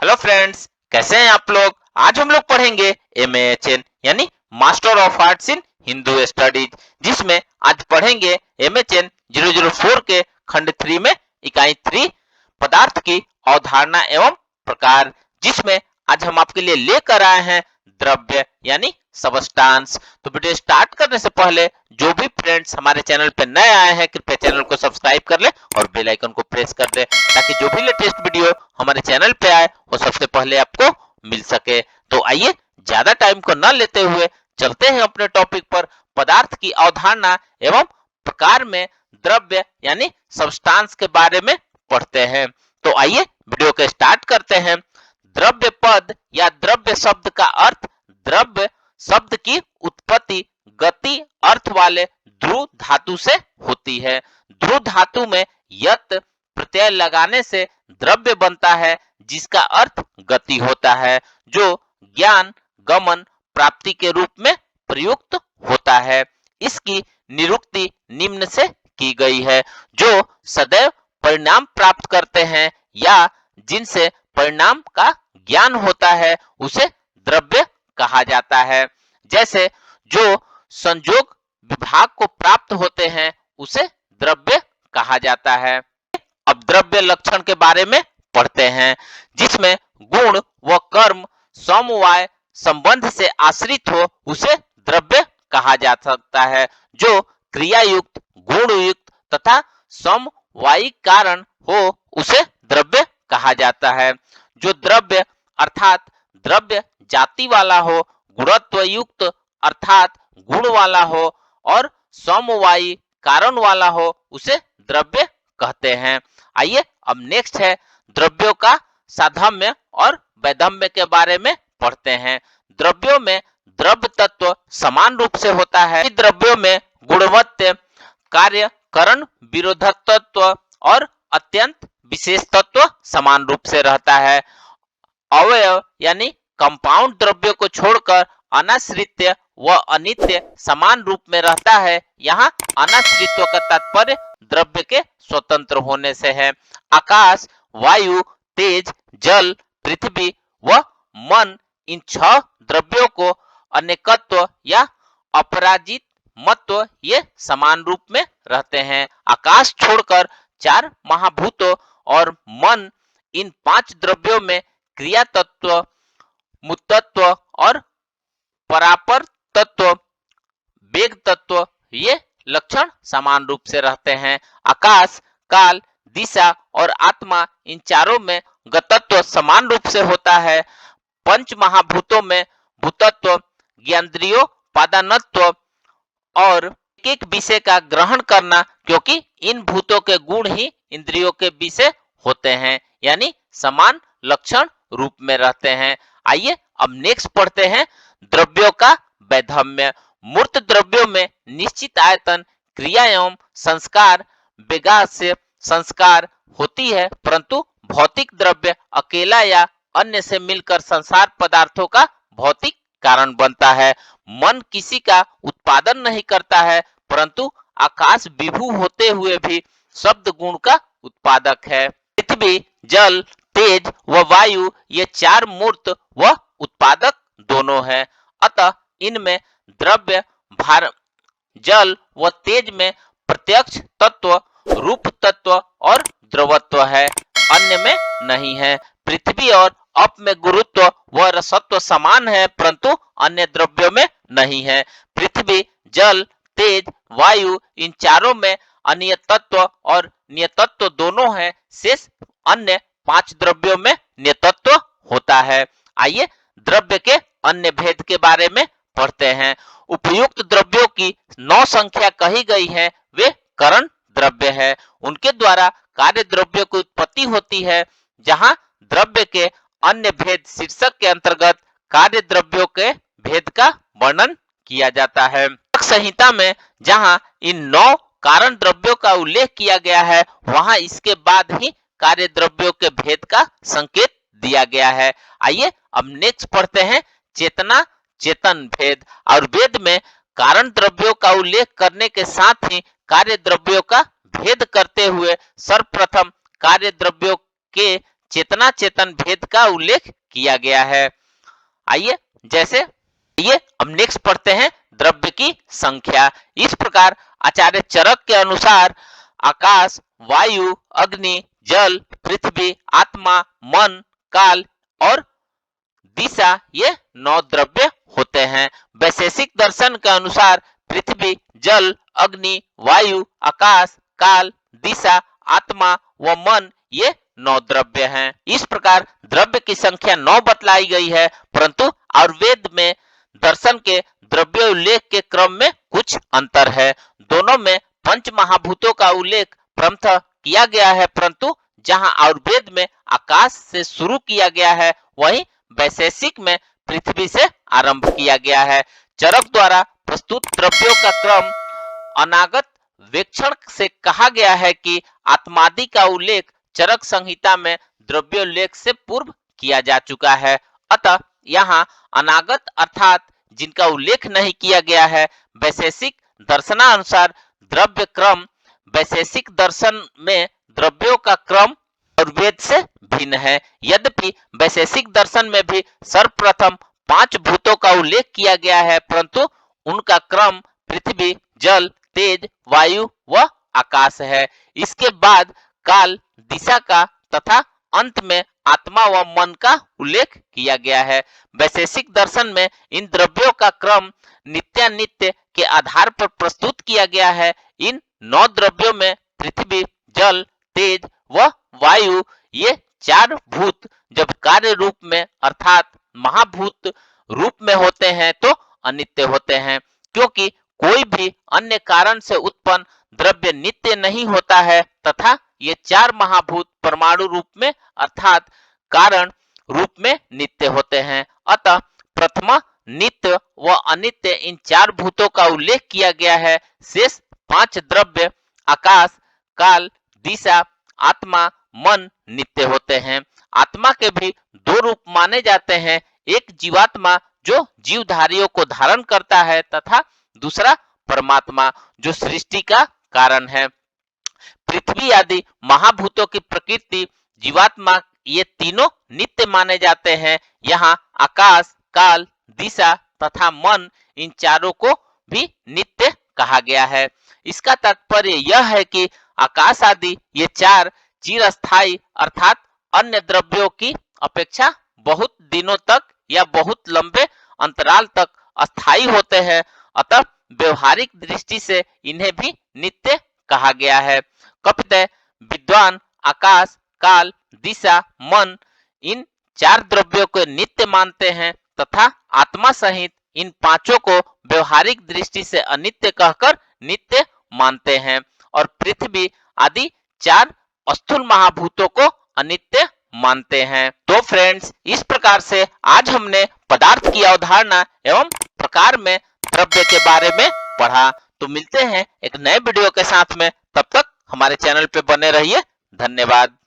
Hello friends, कैसे हैं आप लोग। आज हम लोग पढ़ेंगे MAHN यानी master of arts in Hindu studies, जिसमें आज पढ़ेंगे MHN 004 के खंड 3 में इकाई 3 पदार्थ की अवधारणा एवं प्रकार, जिसमें आज हम आपके लिए लेकर आए हैं द्रव्य यानी सबस्टांस। तो वीडियो स्टार्ट करने से पहले जो भी फ्रेंड्स हमारे चैनल पे नए आए हैं कृपया चैनल को सब्सक्राइब कर ले और बेल आइकन को प्रेस कर दे, ताकि जो भी लेटेस्ट वीडियो हमारे चैनल पे आए वो सबसे पहले आपको मिल सके। तो आइए ज्यादा टाइम को न लेते हुए चलते हैं अपने टॉपिक पर। पदार्थ की अवधारणा एवं प्रकार में द्रव्य यानी सब्सटेंस के बारे में पढ़ते हैं। तो आइए वीडियो को स्टार्ट करते हैं। द्रव्य पद या द्रव्य शब्द का अर्थ द्रव्य शब्द की उत्पत्ति गति अर्थ वाले ध्रुव धातु से होती है। ध्रुव धातु में यत प्रत्यय लगाने से द्रव्य बनता है, जिसका अर्थ गति होता है, जो ज्ञान गमन प्राप्ति के रूप में प्रयुक्त होता है। इसकी निरुक्ति निम्न से की गई है। जो सदैव परिणाम प्राप्त करते हैं या जिनसे परिणाम का ज्ञान होता है उसे द्रव्य कहा जाता है। जैसे जो संयोग विभाग को प्राप्त होते हैं उसे द्रव्य कहा जाता है। अब द्रव्य लक्षण के बारे में पढ़ते हैं, जिसमें गुण व कर्म समवाय संबंध से आश्रित हो उसे द्रव्य कहा जा सकता है। जो क्रिया युक्त गुण युक्त तथा समवायिक कारण हो उसे द्रव्य कहा जाता है। जो द्रव्य अर्थात द्रव्य जाति वाला हो, गुणत्व युक्त अर्थात गुण वाला हो और समवायी कारण वाला हो उसे द्रव्य कहते हैं। आइए अब नेक्स्ट है द्रव्यों का साधम्य और वैधम्य के बारे में पढ़ते हैं। द्रव्यों में द्रव्य तत्व समान रूप से होता है। द्रव्यों में गुणवत्ता कार्य करण विरोधत्व और अत्यंत विशेष तत्व समान रूप से रहता है। अवयव यानी कंपाउंड द्रव्यों को छोड़कर अनाश्रित व अनित्य समान रूप में रहता है। यहाँ अनाश्रित्व का तात्पर्य द्रव्य के स्वतंत्र होने से है। आकाश वायु तेज जल पृथ्वी व मन इन 6 द्रव्यों को अनेकत्व या अपराजित मत्व ये समान रूप में रहते हैं। आकाश छोड़कर 4 महाभूतों और मन इन 5 द्रव्यों में क्रिया तत्व मुतत्व और परापर तत्व वेग तत्व ये लक्षण समान रूप से रहते हैं। आकाश काल दिशा और आत्मा इन चारों में गतत्व समान रूप से होता है। पंच महाभूतों में भूतत्व ज्ञानेंद्रियों पादानत्व और एक विषय का ग्रहण करना, क्योंकि इन भूतों के गुण ही इंद्रियों के विषय होते हैं, यानी समान लक्षण रूप में रहते हैं। आइए अब नेक्स्ट पढ़ते हैं द्रव्यों का वैधम्य। मूर्त द्रव्यों में निश्चित आयतन क्रिया एवं संस्कार वेगा से संस्कार होती है, परंतु भौतिक द्रव्य अकेला या अन्य से मिलकर संसार पदार्थों का भौतिक कारण बनता है। मन किसी का उत्पादन नहीं करता है, परंतु आकाश विभू होते हुए भी शब्द गुण का उत्पादक है। पृथ्वी जल तेज व वायु ये 4 मूर्त व उत्पादक दोनों है। अतः इनमें द्रव्य भार जल व तेज में प्रत्यक्ष तत्व रूप तत्व और द्रवत्व है, अन्य में नहीं है। पृथ्वी और अप में गुरुत्व व रसत्व समान है, परंतु अन्य द्रव्यों में नहीं है। पृथ्वी जल तेज वायु इन चारों में अनियत तत्व और नियतत्व दोनों है। शेष अन्य 5 द्रव्यों में नियतत्व होता है। आइए द्रव्य के अन्य भेद के बारे में पढ़ते हैं। उपयुक्त द्रव्यों की 9 संख्या कही गई है, वे करण द्रव्य है। उनके द्वारा कार्य द्रव्यों की उत्पत्ति होती है। जहां द्रव्य के अन्य भेद शीर्षक के अंतर्गत कार्य द्रव्यों के भेद का वर्णन किया जाता है। संहिता में जहां इन 9 कारण द्रव्यों का उल्लेख किया गया है, वहां इसके बाद ही कार्य द्रव्यों के भेद का संकेत दिया गया है। आइए अब नेक्स्ट पढ़ते हैं चेतना चेतन भेद। और वेद में कारण द्रव्यों का उल्लेख करने के साथ ही कार्य द्रव्यों का भेद करते हुए सर्वप्रथम कार्य द्रव्यों के चेतना चेतन भेद का उल्लेख किया गया है। आइए अब नेक्स्ट पढ़ते हैं द्रव्य की संख्या। इस प्रकार आचार्य चरक के अनुसार आकाश, वायु, अग्नि, जल, पृथ्वी, आत्मा, मन, काल और दिशा ये 9 द्रव्य होते हैं। वैशेषिक दर्शन के अनुसार पृथ्वी, जल, अग्नि, वायु, आकाश, काल, दिशा, आत्मा व मन ये 9 द्रव्य हैं। इस प्रकार द्रव्य की संख्या 9 बतलाई गई है, परंतु आयुर्वेद में दर्शन के द्रव्य उल्लेख के क्रम में कुछ अंतर है। दोनों में पंच महाभूतों का उल्लेख प्रथम किया गया है, परंतु जहां आयुर्वेद में आकाश से शुरू किया गया है, वहीं वैशेषिक में पृथ्वी से आरंभ किया गया है। चरक द्वारा प्रस्तुत द्रव्यों का क्रम अनागत वेक्षण से कहा गया है कि आत्मादि का उल्लेख चरक संहिता में द्रव्योल्लेख से पूर्व किया जा चुका है। अतः यहाँ अनागत अर्थात जिनका उल्लेख नहीं किया गया है। वैशेषिक दर्शनानुसार द्रव्य क्रम वैशेषिक दर्शन में द्रव्यों का क्रम आयुर्वेद से भिन्न है। यद्यपि वैशेषिक दर्शन में भी सर्वप्रथम 5 भूतों का उल्लेख किया गया है, परंतु उनका क्रम पृथ्वी, जल, तेज, वायु व आकाश है। इसके बाद काल, दिशा का तथा अंत में आत्मा व मन का उल्लेख किया गया है। वैशेषिक दर्शन में इन द्रव्यों का क्रम नित्यानित्य के आधार पर प्रस्तुत किया गया है। इन 9 द्रव्यों में पृथ्वी, जल, तेज व वायु ये 4 भूत जब कार्य रूप में अर्थात महाभूत रूप में होते हैं तो अनित्य होते हैं, क्योंकि कोई भी अन्य कारण से उत्पन्न द्रव्य नित्य नहीं होता है तथा ये 4 महाभूत परमाणु रूप में अर्थात कारण रूप में नित्य होते हैं। अतः प्रथम नित्य व अनित्य इन 4 भूतों का उल्लेख किया गया है। शेष 5 द्रव्य आकाश, काल, दिशा, आत्मा, मन नित्य होते हैं। आत्मा के भी 2 रूप माने जाते हैं, एक जीवात्मा जो जीवधारियों को धारण करता है तथा दूसरा परमात्मा जो सृष्टि का कारण है। पृथ्वी आदि महाभूतों की प्रकृति, जीवात्मा ये तीनों नित्य माने जाते हैं। यहाँ आकाश, काल, दिशा तथा मन इन चारों को भी नित्य कहा गया है। इसका तात्पर्य यह है कि आकाश आदि ये 4 चिरस्थायी अर्थात अन्य द्रव्यों की अपेक्षा बहुत दिनों तक या बहुत लंबे अंतराल तक अस्थायी होते हैं। अतः व्यवहारिक दृष्टि से इन्हें भी नित्य कहा गया है। कपितः विद्वान आकाश, काल, दिशा, मन इन 4 द्रव्यों को नित्य मानते हैं तथा आत्मा सहित इन 5 को व्यवहारिक दृष्टि से अनित्य कहकर नित्य मानते हैं और पृथ्वी आदि 4 स्थूल महाभूतों को अनित्य मानते हैं। तो फ्रेंड्स, इस प्रकार से आज हमने पदार्थ की अवधारणा एवं प्रकार में द्रव्य के बारे में पढ़ा। तो मिलते हैं एक नए वीडियो के साथ में, तब तक हमारे चैनल पे बने रहिए। धन्यवाद।